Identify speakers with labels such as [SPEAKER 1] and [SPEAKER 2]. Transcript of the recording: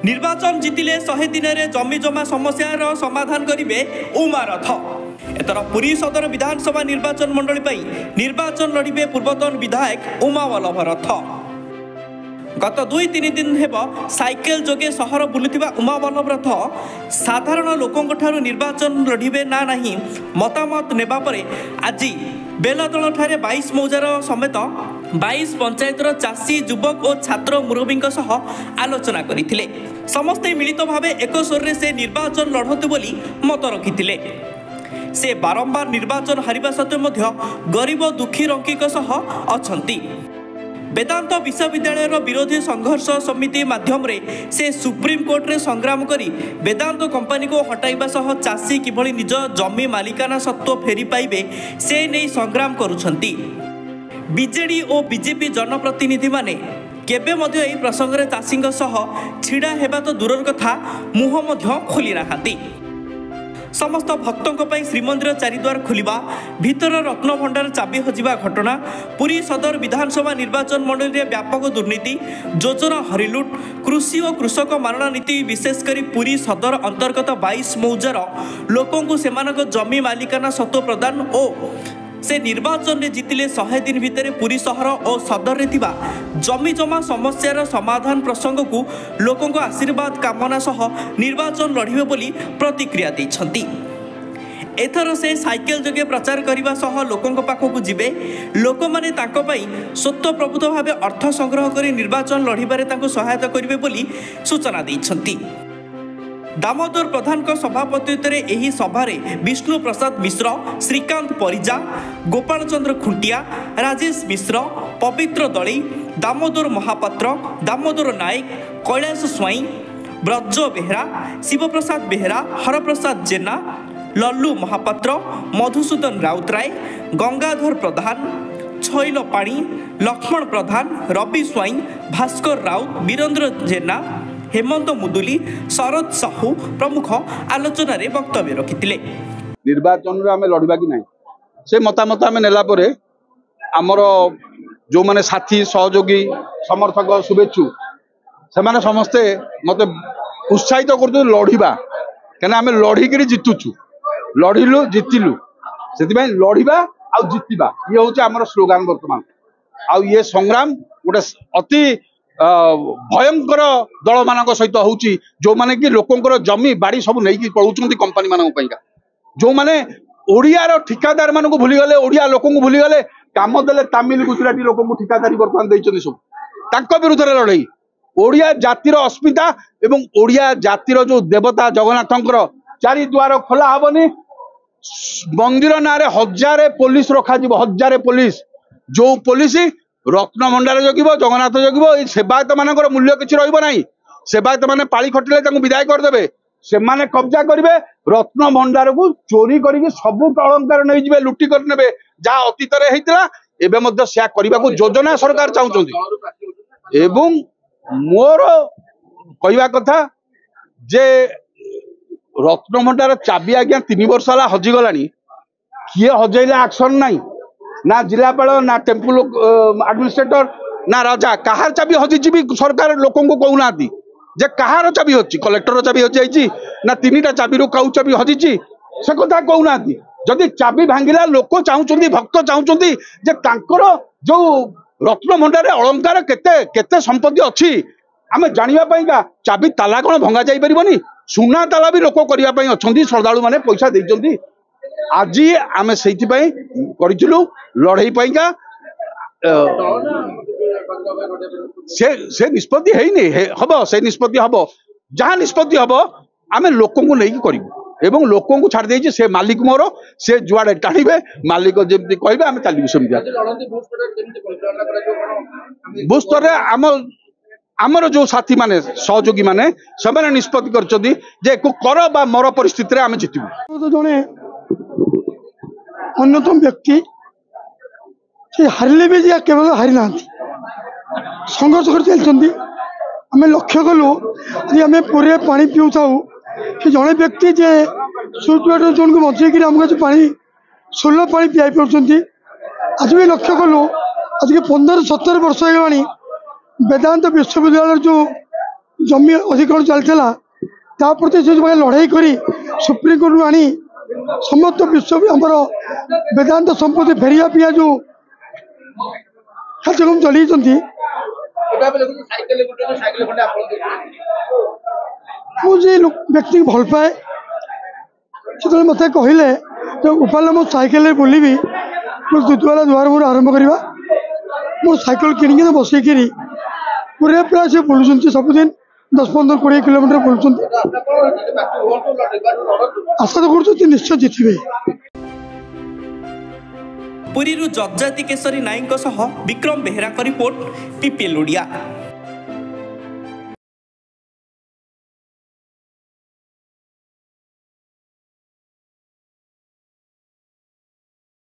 [SPEAKER 1] निर्वाचन जितिले 100 दिन में जमी जमा समस्यार समाधान करेंगे उमा रथ। एथर पुरी सदर विधानसभा निर्वाचन मंडली निर्वाचन लड़े पूर्वतन विधायक उमा वल्लभ रथ। गत 2-3 दिन हेब साइकेल जोगे सहर बुलुथिबा उमा वल्लभ रथ साधारण लोकों ठारू निर्वाचन लड़िबे ना नहीं मतामत नेबा परे आज बेलदल ठारे 22 मौजार समेत 22 पंचायतर चाषी युवक और छात्र मुरबी आलोचना करथिले। समस्ते मिलित भावे एक स्वर से निर्वाचन लड़तु बोली मत रखिथिले। से बारंबार निर्वाचन हारिबा सत्वे मध्य गरीब दुखी रंकीक अछंती। वेदांत विश्वविद्यालय विरोधी संघर्ष समिति माध्यम रे से सुप्रीम कोर्ट रे संग्राम करी वेदांत कंपनी को हटाइबा सह चाषी किभली निज जमी मालिकाना सत्व फेरी पाइबे से नहीं संग्राम करुछंती। बीजेडी और बीजेपी जनप्रतिनिधि माने केबे मध्य एही प्रसंग रे चाषींक सह छिड़ा हेबा तो दूरर कथा मुह मध्य खोली नाहांती। समस्त भक्तों पर श्रीमंदिर चारिद्वार खोलिबा भीतर रत्न भंडार चाबी हजिबा घटना पुरी सदर विधानसभा निर्वाचन मंडली में व्यापक दुर्नीति योजना हरिलुट कृषि और कृषक मारणा नीति विशेषकर पुरी सदर अंतर्गत 22 मौजार लोकों सेमानक जमी मालिकाना सत्व प्रदान और से निर्वाचन में जितिले 100 दिन भितर पुरी सहर और सदर रे थिबा जमी जमा समस्यार समाधान प्रसंग को लोकों आशीर्वाद कामना सह निर्वाचन लड़िबे बोली प्रतिक्रिया दैछंती। एथर से साइकेल जोगे प्रचार करने सह लोकों पाखक जिबे लोक माने तांको पई स्वतः प्रभुत्व भाव अर्थ संग्रह कर निर्वाचन लड़िबारे तांको सहायता करिवे बोली सूचना दैछंती। दामोदर प्रधान को सभापतित्व एही सभारे विष्णु प्रसाद मिश्र, श्रीकांत परिजा, गोपाल चंद्र खुंटिया, राजेश मिश्र, पवित्र दली, दामोदर महापात्र, दामोदर नायक, कैलाश स्वाई, ब्रज बेहरा, शिवप्रसाद बेहरा, हरप्रसाद जेना, लल्लू महापात्र, मधुसूदन राउतराय, गंगाधर प्रधान, छैल पाणी, लक्ष्मण प्रधान, रवि स्वाई, भास्कर राउत, वीरेंद्र जेना, हेमंत मुदुली, शरद साहू प्रमुख आलोचना रे वक्तव्य रखिथिले।
[SPEAKER 2] निर्वाचन रे आमे लड़िबा कि नाही से मतामत आमे नेला परे हमर जो माने साथी सहयोगी समर्थक शुभेच्छु से माने समस्ते मते उत्साहित करदु लड़िबा केना आमे लड़िकरी जितुछु लड़िलु जितिलु सेति भाई लड़िबा आ जितिबा ये होचे हमर स्लोगान वर्तमान आ ये संग्राम गोटे अति भयंकर दल मान सहित हूँ जो माने कि लोकंर जमी बाड़ी सब नहीं पलाउं कंपानी मान जो माने ओडियार ठिकादार मान भूलीगले ओडिया लोक भूलीगले काम देले तमिल गुजराती लोक ठिकादारी बर्तमान देते सब विरुद्ध लड़ई ओडिया जातिर अस्मिता एवं ओडिया जातिर जो देवता जगन्नाथंकर चारि द्वार खोला हेनी मंदिर ना हजारे पुलिस रखा हजारे पुलिस जो पुलिस रत्न भंडार जगिब जगन्नाथ जगिब सेवायत मानकर मूल्य किसी रहा सेवायत मैंने पाली खटिले विदाय करदे से माने कब्जा करेंगे रत्न भंडार को चोरी करके सबू अलंकार नहीं जी लुटी कर जहाँ अतीत एवं से योजना सरकार चाहते एवं मोर कहवा कथा जे रत्न भंडार चाबी आज्ञा 3 वर्ष है हजिगला किए हजैले एक्शन नहीं ना जिलापाल ना टेम्पल एडमिनिस्ट्रेटर ना राजा कहार चाबी हजिची भी सरकार लोक कहूना जे कहार चाबी हजि कलेक्टर चाबी हजि ना 3टा चाबी रू कौ चाबी हजिची से कथा कहूना जदि चाबी भांगिला लोक चाहते भक्त चाहते जे तांकर जो रत्न भंडार अलंकार केते केते संपत्ति अच्छी आम जानापा चाबी ताला कौन भंगा जाई परिबनी सुना ताला भी लोक करने अच्छा श्रद्धालु मैंने पैसा देते आज आम से लड़ई पाइका से निष्पत्ति हम से निष्पत्ति हम जहाँ निष्पत्ति हम आम लोक नहीं करूँ एवं लोक छाड़ दे से मालिक मोर से जुआड़े टाणिबे मालिक जमी कहे आम चलू सेमती बूथ स्तर आमर जो साथी माने सहयोगी माने से निष्पत्ति कर बा मर परिस्थिति आम जितबू
[SPEAKER 3] जड़े अन्यतम व्यक्ति से हारिले भी केवल हारी ना संघर्ष कर चलती आम लक्ष्य कलु आम पूरे पा पीऊ कि जड़े व्यक्ति जे सुइट जन को बचेक आमको पा सोल पा पीआई पार्टी आज भी लक्ष्य कलु आज के 15-17 वर्ष हो वेदांत विश्वविद्यालय जो जमी अधिग्रहण चलता ताप्रति से लड़ाई कर सुप्रीमकोर्ट आनी समस्त विश्व आमर वेदांत संपत्ति फेरिया पिया जो कार्यक्रम चलती मुझे व्यक्ति को भल पाए से मत कहले तो गोपाल मो सैकेल बुलबी दुधवाला दुआर मोर आरंभ करवा मो सैकेल किणिक बसईकि पूरे प्राय से बुलूँ सबुदिन 10-15-20 किलोमीटर बुलूँ आशा तो कर निश्चय जितबे।
[SPEAKER 1] पुरी जजाति केशरी नाईक विक्रम बेहरा रिपोर्ट PPL ओडिया।